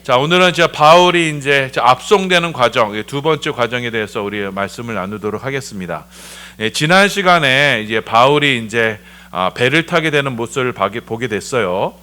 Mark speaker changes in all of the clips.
Speaker 1: 자, 오늘은 이제 바울이 이제 압송되는 과정, 두 번째 과정에 대해서 우리 말씀을 나누도록 하겠습니다. 지난 시간에 이제 바울이 이제 배를 타게 되는 모습을 보게 됐어요.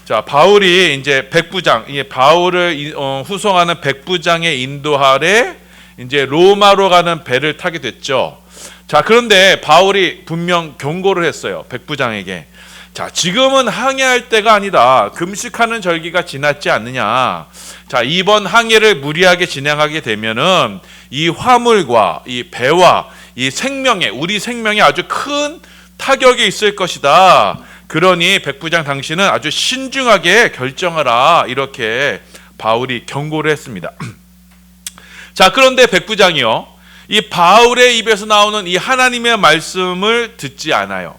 Speaker 1: 자, 바울이 이제 백부장, 바울을 후송하는 백부장의 인도 아래 이제 로마로 가는 배를 타게 됐죠. 자, 그런데 바울이 분명 경고를 했어요. 백부장에게. 자, 지금은 항해할 때가 아니다. 금식하는 절기가 지났지 않느냐. 자, 이번 항해를 무리하게 진행하게 되면은 이 화물과 이 배와 이 생명에, 우리 생명에 아주 큰 타격이 있을 것이다. 그러니 백부장 당신은 아주 신중하게 결정하라. 이렇게 바울이 경고를 했습니다. 자, 그런데 백부장이요, 이 바울의 입에서 나오는 이 하나님의 말씀을 듣지 않아요.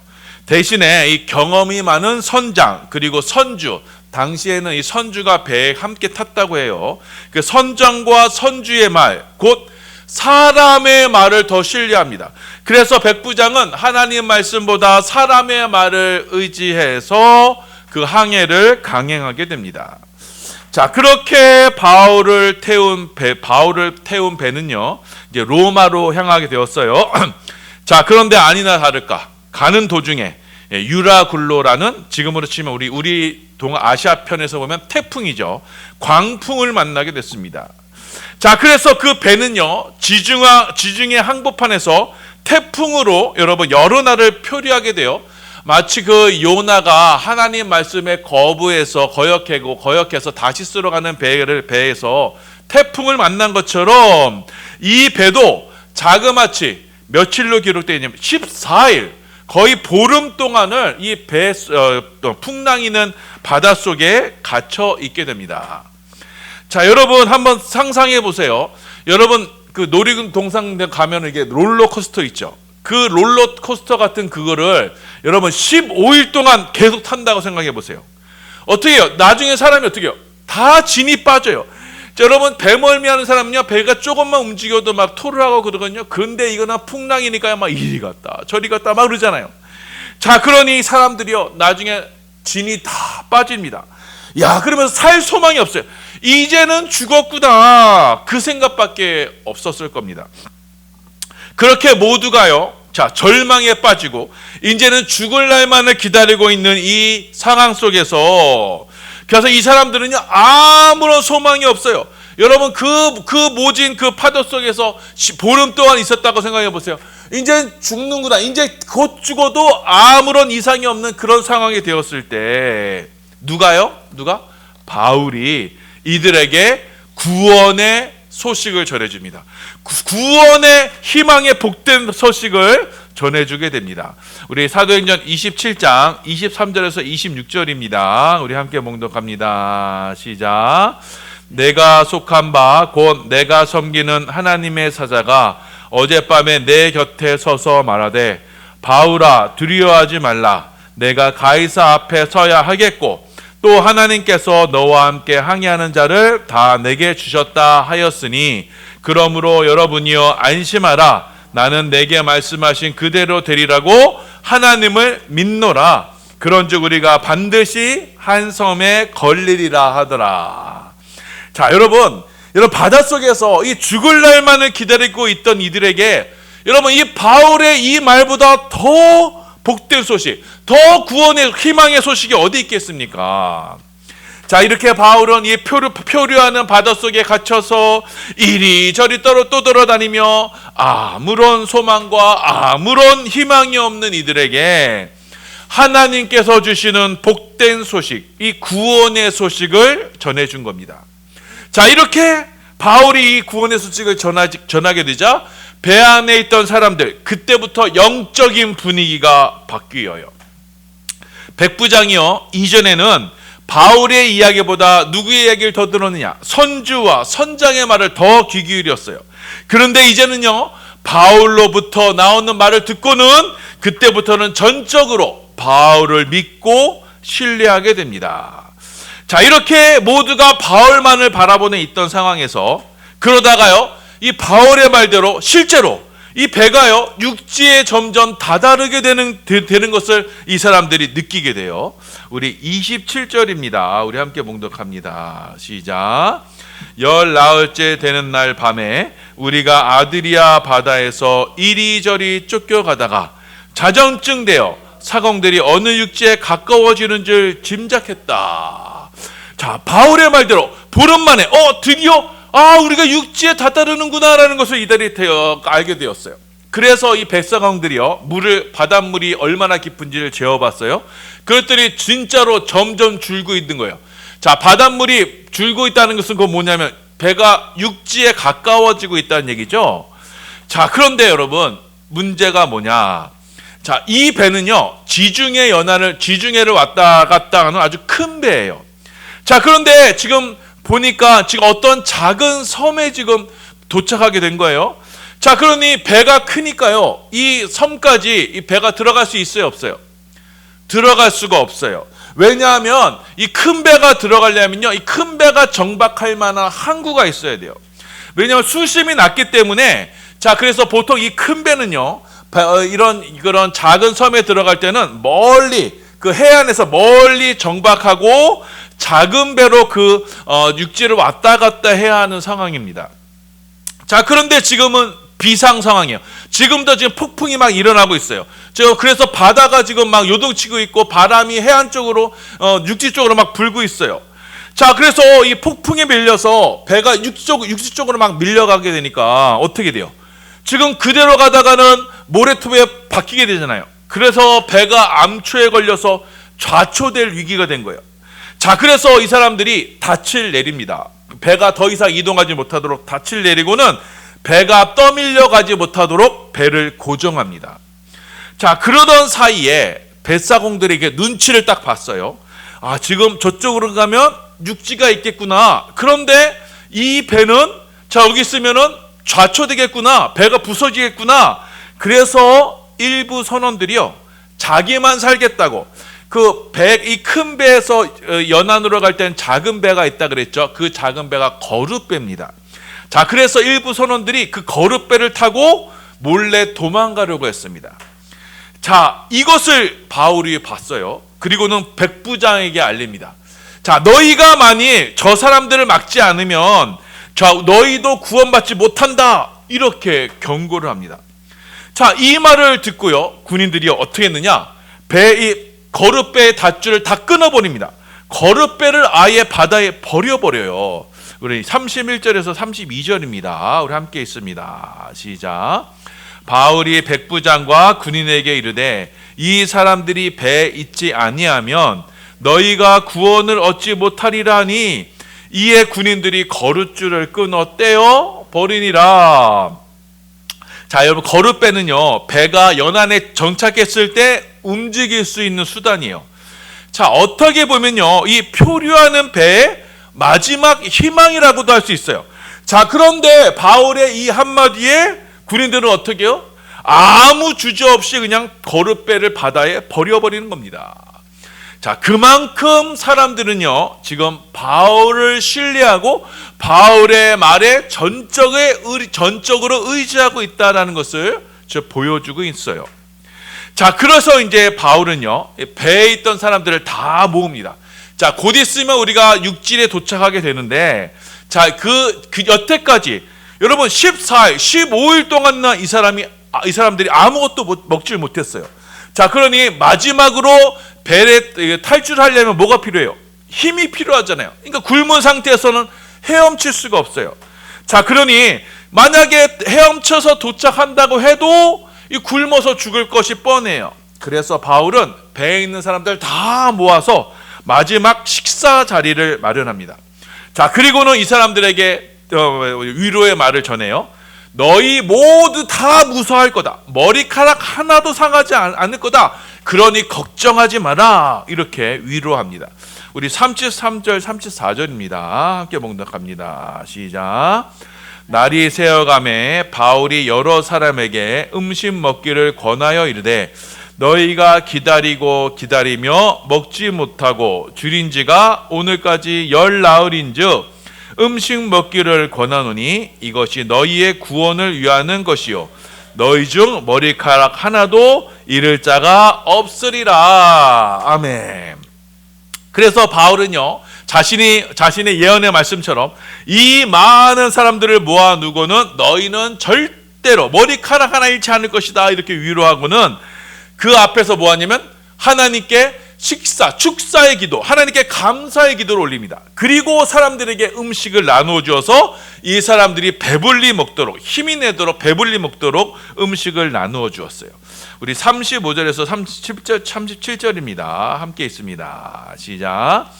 Speaker 1: 대신에 이 경험이 많은 선장 그리고 선주, 당시에는 이 선주가 배에 함께 탔다고 해요. 그 선장과 선주의 말, 곧 사람의 말을 더 신뢰합니다. 그래서 백부장은 하나님 말씀보다 사람의 말을 의지해서 그 항해를 강행하게 됩니다. 자, 그렇게 바울을 태운 배는요, 이제 로마로 향하게 되었어요. 자, 그런데 아니나 다를까, 가는 도중에 유라굴로라는, 지금으로 치면 우리 동아시아 편에서 보면 태풍이죠, 광풍을 만나게 됐습니다. 자, 그래서 그 배는요, 지중해 항복판에서 태풍으로 여러분 여러 날을 표류하게 돼요. 마치 그 요나가 하나님 말씀에 거부해서 거역해서 다시스로 가는 배에서 태풍을 만난 것처럼 이 배도 자그마치 며칠로 기록되어 있냐면 14일, 거의 보름 동안을 이 풍랑이는 바닷속에 갇혀 있게 됩니다. 자, 여러분 한번 상상해 보세요. 여러분 그 놀이동산 가면 이게 롤러코스터 있죠. 그 롤러코스터 같은 그거를 여러분 15일 동안 계속 탄다고 생각해 보세요. 어떻게 해요? 나중에 사람이 어떻게 해요? 다 진이 빠져요. 자, 여러분 배멀미하는 사람은요, 배가 조금만 움직여도 막 토를 하고 그러거든요. 그런데 이거는 풍랑이니까 막 이리 갔다 저리 갔다 막 그러잖아요. 자, 그러니 사람들이요, 나중에 진이 다 빠집니다. 야, 그러면서 살 소망이 없어요. 이제는 죽었구나, 그 생각밖에 없었을 겁니다. 그렇게 모두가요, 자, 절망에 빠지고 이제는 죽을 날만을 기다리고 있는 이 상황 속에서, 그래서 이 사람들은요, 아무런 소망이 없어요. 여러분 그 모진 그 파도 속에서 보름 동안 있었다고 생각해 보세요. 이제 죽는구나, 이제 곧 죽어도 아무런 이상이 없는 그런 상황이 되었을 때 누가? 바울이 이들에게 구원의 소식을 전해줍니다. 구원의 희망의 복된 소식을 전해주게 됩니다. 우리 사도행전 27장 23절에서 26절입니다. 우리 함께 봉독합니다. 시작. 내가 속한 바 곧 내가 섬기는 하나님의 사자가 어젯밤에 내 곁에 서서 말하되, 바울아 두려워하지 말라. 내가 가이사 앞에 서야 하겠고 또 하나님께서 너와 함께 항해하는 자를 다 내게 주셨다 하였으니, 그러므로 여러분이여 안심하라. 나는 내게 말씀하신 그대로 되리라고 하나님을 믿노라. 그런즉 우리가 반드시 한 섬에 걸리리라 하더라. 자, 여러분 바닷속에서 이 죽을 날만을 기다리고 있던 이들에게, 여러분 이 바울의 이 말보다 더 복된 소식, 더 구원의 희망의 소식이 어디 있겠습니까? 자, 이렇게 바울은 이 표류하는 바닷속에 갇혀서 이리저리 또 돌아다니며 아무런 소망과 아무런 희망이 없는 이들에게 하나님께서 주시는 복된 소식, 이 구원의 소식을 전해준 겁니다. 자, 이렇게 바울이 이 구원의 소식을 전하게 되자 배 안에 있던 사람들, 그때부터 영적인 분위기가 바뀌어요. 백부장이요, 이전에는 바울의 이야기보다 누구의 이야기를 더 들었느냐? 선주와 선장의 말을 더 귀 기울였어요. 그런데 이제는요, 바울로부터 나오는 말을 듣고는 그때부터는 전적으로 바울을 믿고 신뢰하게 됩니다. 자, 이렇게 모두가 바울만을 바라보는 있던 상황에서, 그러다가요, 이 바울의 말대로 실제로 이 배가요 육지에 점점 다다르게 되는 것을 이 사람들이 느끼게 돼요. 우리 27절입니다. 우리 함께 봉독합니다. 시작. 열 나흘째 되는 날 밤에 우리가 아드리아 바다에서 이리저리 쫓겨가다가 자정쯤 되어 사공들이 어느 육지에 가까워지는 줄 짐작했다. 자, 바울의 말대로 보름 만에 드디어 우리가 육지에 다다르는구나 라는 것을 이들이 알게 되었어요. 그래서 이 백사광들이요 바닷물이 얼마나 깊은지를 재어봤어요. 그것들이 진짜로 점점 줄고 있는 거예요. 자, 바닷물이 줄고 있다는 것은 그건 뭐냐면 배가 육지에 가까워지고 있다는 얘기죠. 자, 그런데 여러분 문제가 뭐냐? 자, 이 배는요 지중해를 왔다 갔다 하는 아주 큰 배예요. 자, 그런데 지금 보니까 지금 어떤 작은 섬에 지금 도착하게 된 거예요. 자, 그러니 배가 크니까요 이 섬까지 이 배가 들어갈 수 있어요, 없어요? 들어갈 수가 없어요. 왜냐하면 이 큰 배가 들어가려면요 이 큰 배가 정박할 만한 항구가 있어야 돼요. 왜냐하면 수심이 낮기 때문에. 자, 그래서 보통 이 큰 배는요 그런 작은 섬에 들어갈 때는 멀리 그 해안에서 멀리 정박하고 작은 배로 육지를 왔다 갔다 해야 하는 상황입니다. 자, 그런데 지금은 비상 상황이에요. 지금도 지금 폭풍이 막 일어나고 있어요. 그래서 바다가 지금 막 요동치고 있고 바람이 해안 쪽으로 육지 쪽으로 막 불고 있어요. 자, 그래서 이 폭풍에 밀려서 배가 육지 쪽으로 막 밀려가게 되니까 어떻게 돼요? 지금 그대로 가다가는 모래톱에 박히게 되잖아요. 그래서 배가 암초에 걸려서 좌초될 위기가 된 거예요. 자, 그래서 이 사람들이 닻을 내립니다. 배가 더 이상 이동하지 못하도록 닻을 내리고는 배가 떠밀려 가지 못하도록 배를 고정합니다. 자, 그러던 사이에 뱃사공들에게 눈치를 딱 봤어요. 지금 저쪽으로 가면 육지가 있겠구나. 그런데 이 배는 여기 있으면은 좌초되겠구나. 배가 부서지겠구나. 그래서 일부 선원들이요 자기만 살겠다고 이 큰 배에서 연안으로 갈 때는 작은 배가 있다 그랬죠. 그 작은 배가 거룻배입니다. 자, 그래서 일부 선원들이 그 거룻배를 타고 몰래 도망가려고 했습니다. 자, 이것을 바울이 봤어요. 그리고는 백부장에게 알립니다. 자, 너희가 만일 저 사람들을 막지 않으면 너희도 구원받지 못한다. 이렇게 경고를 합니다. 자, 이 말을 듣고요 군인들이 어떻게 했느냐? 거룻배의 닷줄을 다 끊어버립니다. 거룻배를 아예 바다에 버려버려요. 우리 31절에서 32절입니다. 우리 함께 있습니다. 시작. 바울이 백부장과 군인에게 이르되 이 사람들이 배에 있지 아니하면 너희가 구원을 얻지 못하리라니 이에 군인들이 거룻줄을 끊어 떼어 버리니라. 자, 여러분 거룻배는요 배가 연안에 정착했을 때 움직일 수 있는 수단이에요. 자, 어떻게 보면요 이 표류하는 배의 마지막 희망이라고도 할 수 있어요. 자, 그런데 바울의 이 한마디에 군인들은 어떻게 해요? 아무 주저 없이 그냥 거룻배를 바다에 버려버리는 겁니다. 자, 그만큼 사람들은요 지금 바울을 신뢰하고 바울의 말에 전적으로 의지하고 있다는 것을 보여주고 있어요. 자, 그래서 이제 바울은요 배에 있던 사람들을 다 모읍니다. 자, 곧 있으면 우리가 육지에 도착하게 되는데, 자, 그 여태까지 여러분 14일, 15일 동안나 이 사람들이 아무것도 먹질 못했어요. 자, 그러니 마지막으로 배에 탈출하려면 뭐가 필요해요? 힘이 필요하잖아요. 그러니까 굶은 상태에서는 헤엄칠 수가 없어요. 자, 그러니 만약에 헤엄쳐서 도착한다고 해도 이 굶어서 죽을 것이 뻔해요. 그래서 바울은 배에 있는 사람들 다 모아서 마지막 식사 자리를 마련합니다. 자, 그리고는 이 사람들에게 위로의 말을 전해요. 너희 모두 다 무사할 거다. 머리카락 하나도 상하지 않을 거다. 그러니 걱정하지 마라. 이렇게 위로합니다. 우리 33절, 34절입니다. 함께 봉독합니다. 시작. 날이 새어가매 바울이 여러 사람에게 음식 먹기를 권하여 이르되 너희가 기다리고 기다리며 먹지 못하고 줄인 지가 오늘까지 열 나흘인즉 음식 먹기를 권하노니 이것이 너희의 구원을 위하는 것이요 너희 중 머리카락 하나도 잃을 자가 없으리라. 아멘. 그래서 바울은요, 자신의 예언의 말씀처럼 이 많은 사람들을 모아두고는 너희는 절대로 머리카락 하나 잃지 않을 것이다 이렇게 위로하고는 그 앞에서 뭐 하냐면 하나님께 축사의 기도, 하나님께 감사의 기도를 올립니다. 그리고 사람들에게 음식을 나누어 주어서 이 사람들이 배불리 먹도록, 힘이 내도록 배불리 먹도록 음식을 나누어 주었어요. 우리 35절에서 37절입니다. 함께 있습니다. 시작.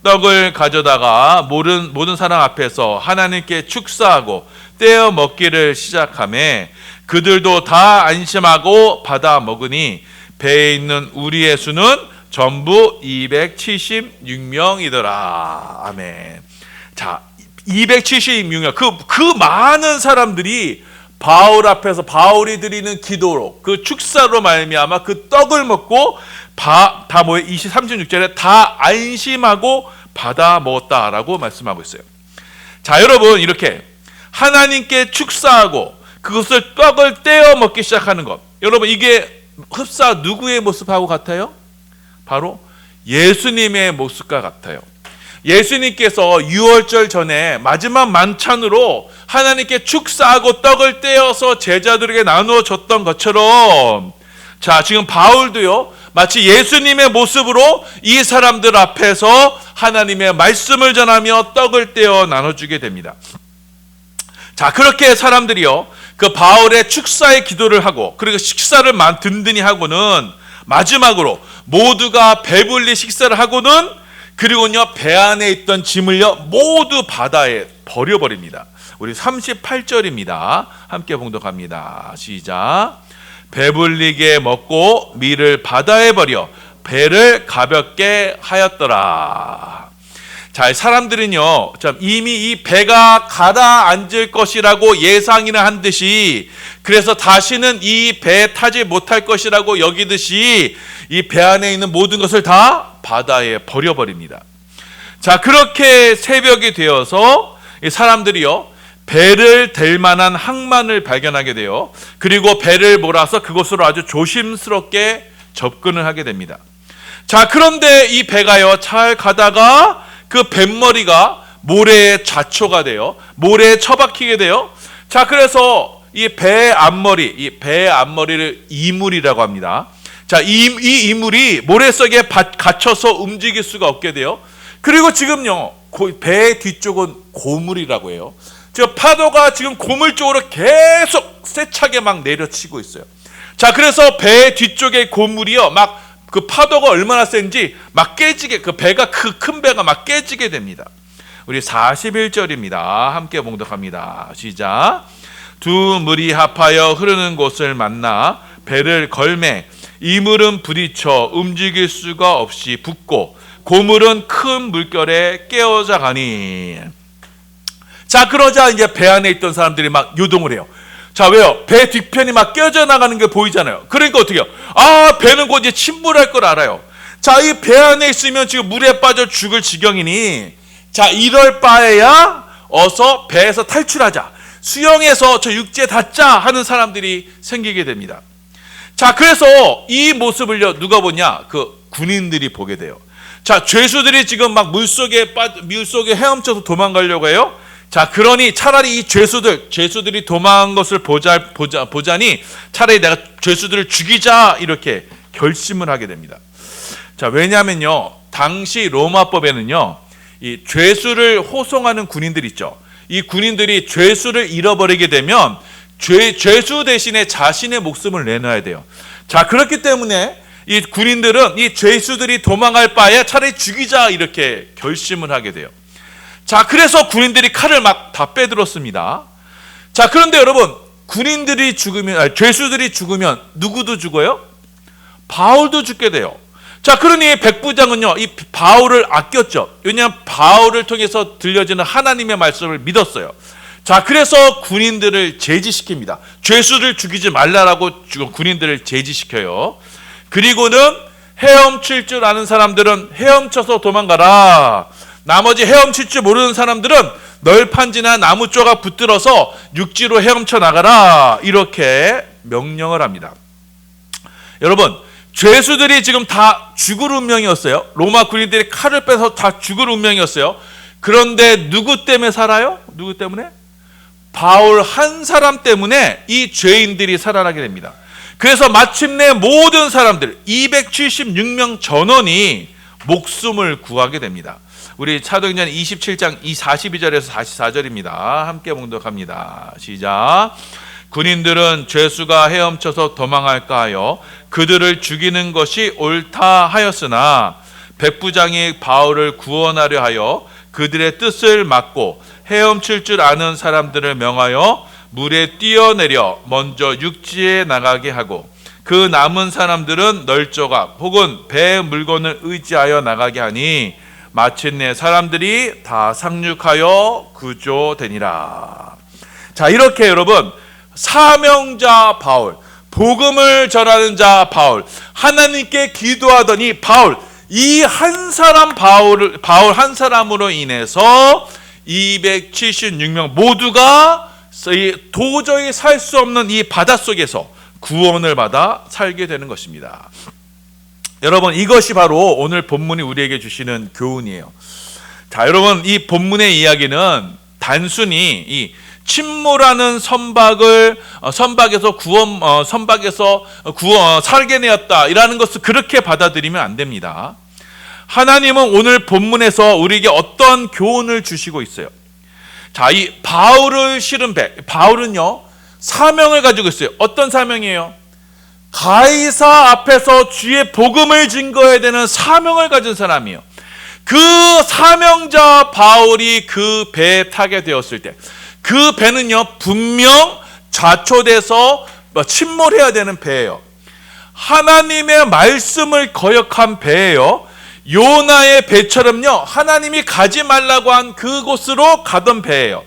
Speaker 1: 떡을 가져다가 모든 사람 앞에서 하나님께 축사하고 떼어 먹기를 시작하며 그들도 다 안심하고 받아 먹으니 배에 있는 우리의 수는 전부 276명이더라. 아멘. 자, 276명. 그 많은 사람들이 바울 앞에서 바울이 드리는 기도로 그 축사로 말미암아 그 떡을 먹고 다 뭐에 36절에 다 안심하고 받아 먹었다라고 말씀하고 있어요. 자, 여러분 이렇게 하나님께 축사하고 그것을 떡을 떼어 먹기 시작하는 것. 여러분 이게 흡사 누구의 모습하고 같아요? 바로 예수님의 모습과 같아요. 예수님께서 유월절 전에 마지막 만찬으로 하나님께 축사하고 떡을 떼어서 제자들에게 나누어 줬던 것처럼 자, 지금 바울도요 마치 예수님의 모습으로 이 사람들 앞에서 하나님의 말씀을 전하며 떡을 떼어 나눠주게 됩니다. 자, 그렇게 사람들이요 그 바울의 축사의 기도를 하고 그리고 식사를 든든히 하고는 마지막으로 모두가 배불리 식사를 하고는 그리고요 배 안에 있던 짐을요 모두 바다에 버려버립니다. 우리 38절입니다. 함께 봉독합니다. 시작. 배불리게 먹고 밀을 바다에 버려 배를 가볍게 하였더라. 자, 사람들은요 이미 이 배가 가라앉을 것이라고 예상이나 한 듯이 그래서 다시는 이 배에 타지 못할 것이라고 여기듯이 이 배 안에 있는 모든 것을 다 바다에 버려버립니다. 자, 그렇게 새벽이 되어서 이 사람들이요 배를 댈 만한 항만을 발견하게 돼요. 그리고 배를 몰아서 그곳으로 아주 조심스럽게 접근을 하게 됩니다. 자, 그런데 이 배가요 잘 가다가 그 뱃머리가 모래에 좌초가 돼요. 모래에 처박히게 돼요. 자, 그래서 이 배의 앞머리를 이물이라고 합니다. 자, 이 이물이 모래 속에 갇혀서 움직일 수가 없게 돼요. 그리고 지금요 배의 뒤쪽은 고물이라고 해요. 지금 파도가 지금 고물 쪽으로 계속 세차게 막 내려치고 있어요. 자, 그래서 배 뒤쪽의 고물이요 막 그 파도가 얼마나 센지 막 깨지게 그 배가 큰 배가 막 깨지게 됩니다. 우리 41절입니다. 함께 봉독합니다. 시작. 두 물이 합하여 흐르는 곳을 만나 배를 걸매 이물은 부딪혀 움직일 수가 없이 붓고 고물은 큰 물결에 깨어져 가니. 자, 그러자 이제 배 안에 있던 사람들이 막 요동을 해요. 자, 왜요? 배 뒤편이 막 깨져 나가는 게 보이잖아요. 그러니까 어떻게 해요? 아, 배는 곧 이제 침몰할 걸 알아요. 자, 이 배 안에 있으면 지금 물에 빠져 죽을 지경이니 자, 이럴 바에야 어서 배에서 탈출하자. 수영해서 저 육지에 닿자 하는 사람들이 생기게 됩니다. 자, 그래서 이 모습을요 누가 보냐? 그 군인들이 보게 돼요. 자, 죄수들이 지금 막 물속에 헤엄쳐서 도망가려고 해요. 자, 그러니 차라리 이 죄수들이 도망한 것을 보자니 차라리 내가 죄수들을 죽이자 이렇게 결심을 하게 됩니다. 자, 왜냐하면요 당시 로마법에는요 이 죄수를 호송하는 군인들 있죠. 이 군인들이 죄수를 잃어버리게 되면 죄수 대신에 자신의 목숨을 내놔야 돼요. 자, 그렇기 때문에 이 군인들은 이 죄수들이 도망할 바에 차라리 죽이자 이렇게 결심을 하게 돼요. 자, 그래서 군인들이 칼을 막 다 빼들었습니다. 자, 그런데 여러분 죄수들이 죽으면 누구도 죽어요? 바울도 죽게 돼요. 자, 그러니 백부장은요 이 바울을 아꼈죠. 왜냐하면 바울을 통해서 들려지는 하나님의 말씀을 믿었어요. 자, 그래서 군인들을 제지시킵니다. 죄수를 죽이지 말라라고 군인들을 제지시켜요. 그리고는 헤엄칠 줄 아는 사람들은 헤엄쳐서 도망가라. 나머지 헤엄칠 줄 모르는 사람들은 널판지나 나무 조각 붙들어서 육지로 헤엄쳐 나가라. 이렇게 명령을 합니다. 여러분, 죄수들이 지금 다 죽을 운명이었어요. 로마 군인들이 칼을 빼서 다 죽을 운명이었어요. 그런데 누구 때문에 살아요? 누구 때문에? 바울 한 사람 때문에 이 죄인들이 살아나게 됩니다. 그래서 마침내 모든 사람들 276명 전원이 목숨을 구하게 됩니다. 우리 사도행전 27장 42절에서 44절입니다. 함께 봉독합니다. 시작. 군인들은 죄수가 헤엄쳐서 도망할까 하여 그들을 죽이는 것이 옳다 하였으나 백부장이 바울을 구원하려 하여 그들의 뜻을 막고 헤엄칠 줄 아는 사람들을 명하여 물에 뛰어내려 먼저 육지에 나가게 하고 그 남은 사람들은 널조각 혹은 배 물건을 의지하여 나가게 하니 마침내 사람들이 다 상륙하여 구조되니라. 자, 이렇게 여러분, 사명자 바울, 복음을 전하는 자 바울, 하나님께 기도하더니 바울, 이 한 사람 바울 한 사람으로 인해서 276명 모두가 도저히 살 수 없는 이 바닷속에서 구원을 받아 살게 되는 것입니다. 여러분, 이것이 바로 오늘 본문이 우리에게 주시는 교훈이에요. 자, 여러분, 이 본문의 이야기는 단순히 이 침몰하는 선박에서 구원 살게 되었다라는 것을 그렇게 받아들이면 안 됩니다. 하나님은 오늘 본문에서 우리에게 어떤 교훈을 주시고 있어요. 자, 이 바울을 실은 배, 바울은요 사명을 가지고 있어요. 어떤 사명이에요? 가이사 앞에서 주의 복음을 증거해야 되는 사명을 가진 사람이에요. 그 사명자 바울이 그 배에 타게 되었을 때 그 배는요 분명 좌초돼서 침몰해야 되는 배예요. 하나님의 말씀을 거역한 배예요. 요나의 배처럼요 하나님이 가지 말라고 한 그곳으로 가던 배예요.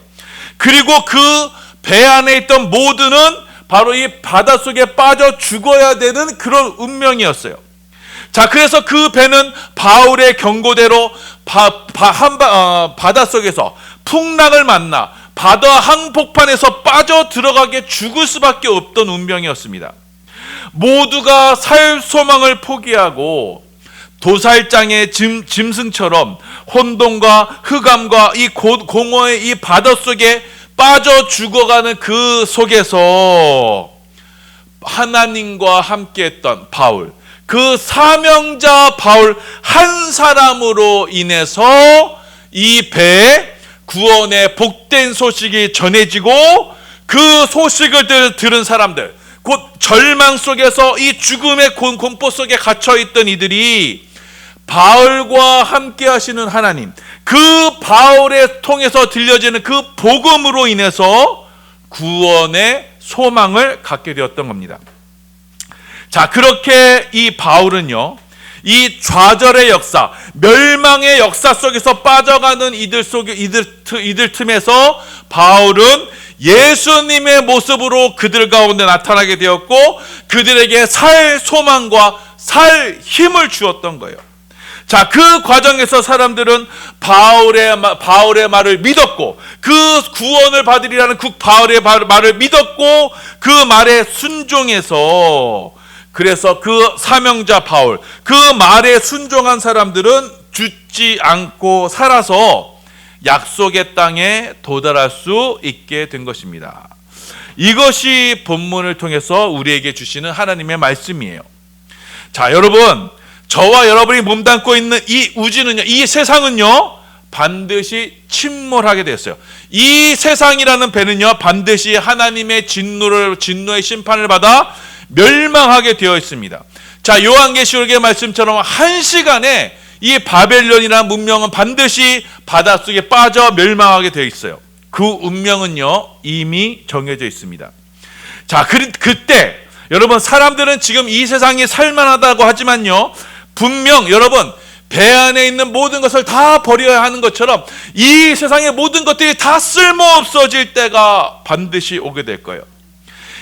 Speaker 1: 그리고 그 배 안에 있던 모두는 바로 이 바닷속에 빠져 죽어야 되는 그런 운명이었어요. 자, 그래서 그 배는 바울의 경고대로 바닷속에서 풍랑을 만나 바다 한복판에서 빠져 들어가게 죽을 수밖에 없던 운명이었습니다. 모두가 살 소망을 포기하고 도살장의 짐승처럼 혼돈과 흑암과 이 공허의 이 바닷속에 빠져 죽어가는 그 속에서 하나님과 함께했던 바울, 그 사명자 바울 한 사람으로 인해서 이 배에 구원의 복된 소식이 전해지고 그 소식을 들은 사람들, 곧 절망 속에서 이 죽음의 공포 속에 갇혀있던 이들이 바울과 함께 하시는 하나님, 그 바울의 통해서 들려지는 그 복음으로 인해서 구원의 소망을 갖게 되었던 겁니다. 자, 그렇게 이 바울은요, 이 좌절의 역사, 멸망의 역사 속에서 빠져가는 이들 틈에서 바울은 예수님의 모습으로 그들 가운데 나타나게 되었고 그들에게 살 소망과 살 힘을 주었던 거예요. 자, 그 과정에서 사람들은 바울의 말을 믿었고 그 구원을 받으리라는 그 바울의 말을 믿었고 그 말에 순종해서, 그래서 그 사명자 바울, 그 말에 순종한 사람들은 죽지 않고 살아서 약속의 땅에 도달할 수 있게 된 것입니다. 이것이 본문을 통해서 우리에게 주시는 하나님의 말씀이에요. 자, 여러분, 저와 여러분이 몸담고 있는 이 우주는요, 이 세상은요 반드시 침몰하게 됐어요. 이 세상이라는 배는요 반드시 하나님의 진노의 심판을 받아 멸망하게 되어 있습니다. 자, 요한계시록의 말씀처럼 한 시간에 이 바벨론이라는 문명은 반드시 바닷속에 빠져 멸망하게 되어 있어요. 그 운명은요 이미 정해져 있습니다. 자, 그때 여러분, 사람들은 지금 이 세상이 살만하다고 하지만요 분명 여러분, 배 안에 있는 모든 것을 다 버려야 하는 것처럼 이 세상의 모든 것들이 다 쓸모없어질 때가 반드시 오게 될 거예요.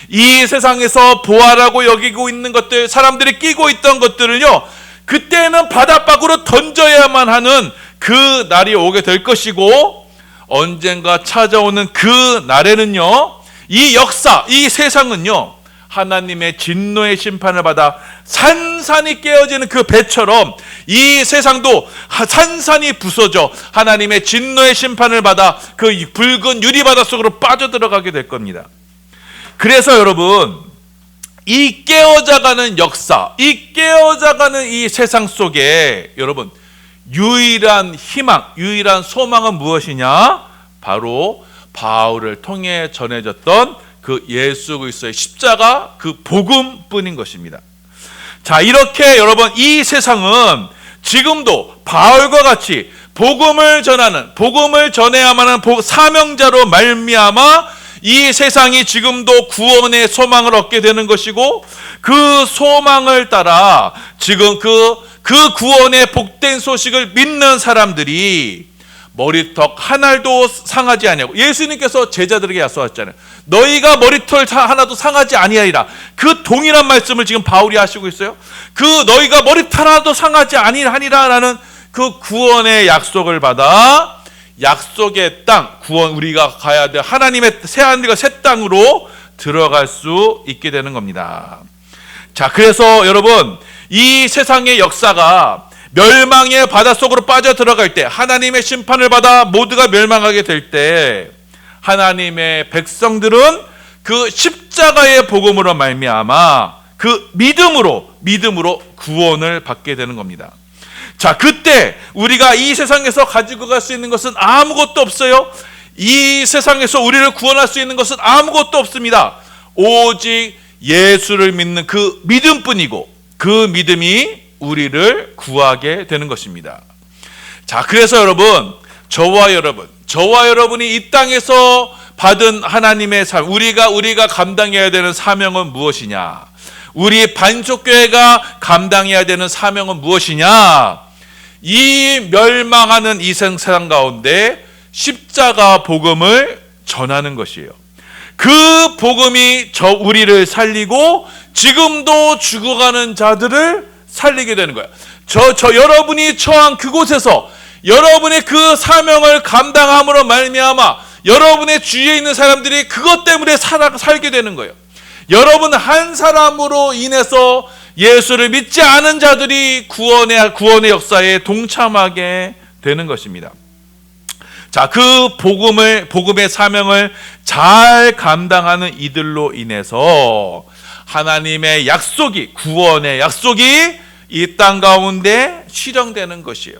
Speaker 1: 이 세상에서 보아라고 여기고 있는 것들, 사람들이 끼고 있던 것들을요 그때는 바닷밖으로 던져야만 하는 그 날이 오게 될 것이고, 언젠가 찾아오는 그 날에는요 이 역사, 이 세상은요 하나님의 진노의 심판을 받아 산산이 깨어지는 그 배처럼 이 세상도 산산이 부서져 하나님의 진노의 심판을 받아 그 붉은 유리바다 속으로 빠져들어가게 될 겁니다. 그래서 여러분, 이 깨어져가는 역사, 이 깨어져가는 이 세상 속에 여러분 유일한 희망, 유일한 소망은 무엇이냐? 바로 바울을 통해 전해졌던 그 예수 그리스도의 십자가, 그 복음뿐인 것입니다. 자, 이렇게 여러분 이 세상은 지금도 바울과 같이 복음을 전하는, 복음을 전해야만 하는 사명자로 말미암아 이 세상이 지금도 구원의 소망을 얻게 되는 것이고, 그 소망을 따라 지금 그 구원의 복된 소식을 믿는 사람들이 머리털 한 알도 상하지 아니하고, 예수님께서 제자들에게 약속하셨잖아요. 너희가 머리털 하나도 상하지 아니하리라. 그 동일한 말씀을 지금 바울이 하시고 있어요. 그 너희가 머리털 하나도 상하지 아니하리라라는 그 구원의 약속을 받아 약속의 땅, 구원, 우리가 가야 될 하나님의 새하늘과 새 땅으로 들어갈 수 있게 되는 겁니다. 자, 그래서 여러분 이 세상의 역사가 멸망의 바닷속으로 빠져 들어갈 때, 하나님의 심판을 받아 모두가 멸망하게 될 때, 하나님의 백성들은 그 십자가의 복음으로 말미암아 그 믿음으로 구원을 받게 되는 겁니다. 자, 그때 우리가 이 세상에서 가지고 갈 수 있는 것은 아무것도 없어요. 이 세상에서 우리를 구원할 수 있는 것은 아무것도 없습니다. 오직 예수를 믿는 그 믿음뿐이고, 그 믿음이 우리를 구하게 되는 것입니다. 자, 그래서 여러분, 저와 여러분이 이 땅에서 받은 하나님의 삶, 우리가 감당해야 되는 사명은 무엇이냐? 우리 반석교회가 감당해야 되는 사명은 무엇이냐? 이 멸망하는 이 세상 가운데 십자가 복음을 전하는 것이에요. 그 복음이 우리를 살리고 지금도 죽어가는 자들을 살리게 되는 거야. 여러분이 처한 그곳에서 여러분의 그 사명을 감당함으로 말미암아 여러분의 주위에 있는 사람들이 그것 때문에 살게 되는 거예요. 여러분 한 사람으로 인해서 예수를 믿지 않은 자들이 구원의 역사에 동참하게 되는 것입니다. 자, 그 복음의 사명을 잘 감당하는 이들로 인해서 하나님의 약속이, 구원의 약속이 이 땅 가운데 실현되는 것이에요.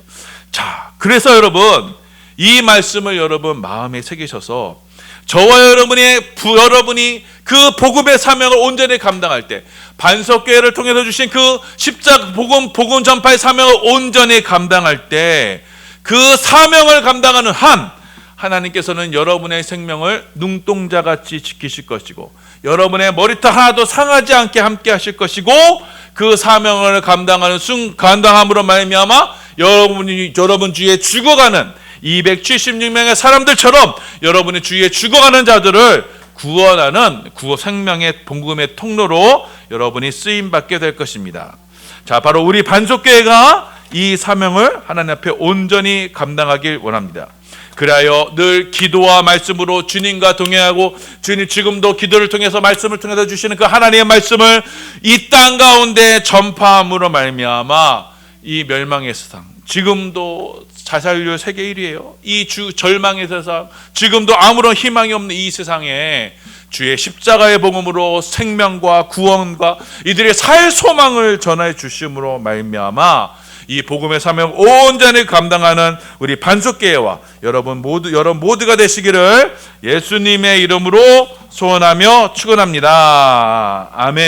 Speaker 1: 자, 그래서 여러분 이 말씀을 여러분 마음에 새기셔서 저와 여러분이 그 복음의 사명을 온전히 감당할 때, 반석교회를 통해서 주신 그 십자가 복음 전파의 사명을 온전히 감당할 때, 그 사명을 감당하는 하나님께서는 여러분의 생명을 눈동자같이 지키실 것이고, 여러분의 머리털 하나도 상하지 않게 함께 하실 것이고, 그 사명을 감당함으로 말미암아 여러분 주위에 죽어가는 276명의 사람들처럼 여러분의 주위에 죽어가는 자들을 구원하는 생명의 복음의 통로로 여러분이 쓰임받게 될 것입니다. 자, 바로 우리 반석교회가 이 사명을 하나님 앞에 온전히 감당하길 원합니다. 그리하여 늘 기도와 말씀으로 주님과 동행하고, 주님 지금도 기도를 통해서 말씀을 통해서 주시는 그 하나님의 말씀을 이 땅 가운데 전파함으로 말미암아 이 멸망의 세상, 지금도 자살률 세계 1위예요. 이 절망의 세상, 지금도 아무런 희망이 없는 이 세상에 주의 십자가의 복음으로 생명과 구원과 이들의 살 소망을 전해 주심으로 말미암아 이 복음의 사명 온전히 감당하는 우리 반석교회와 여러분 모두가 되시기를 예수님의 이름으로 소원하며 축원합니다. 아멘.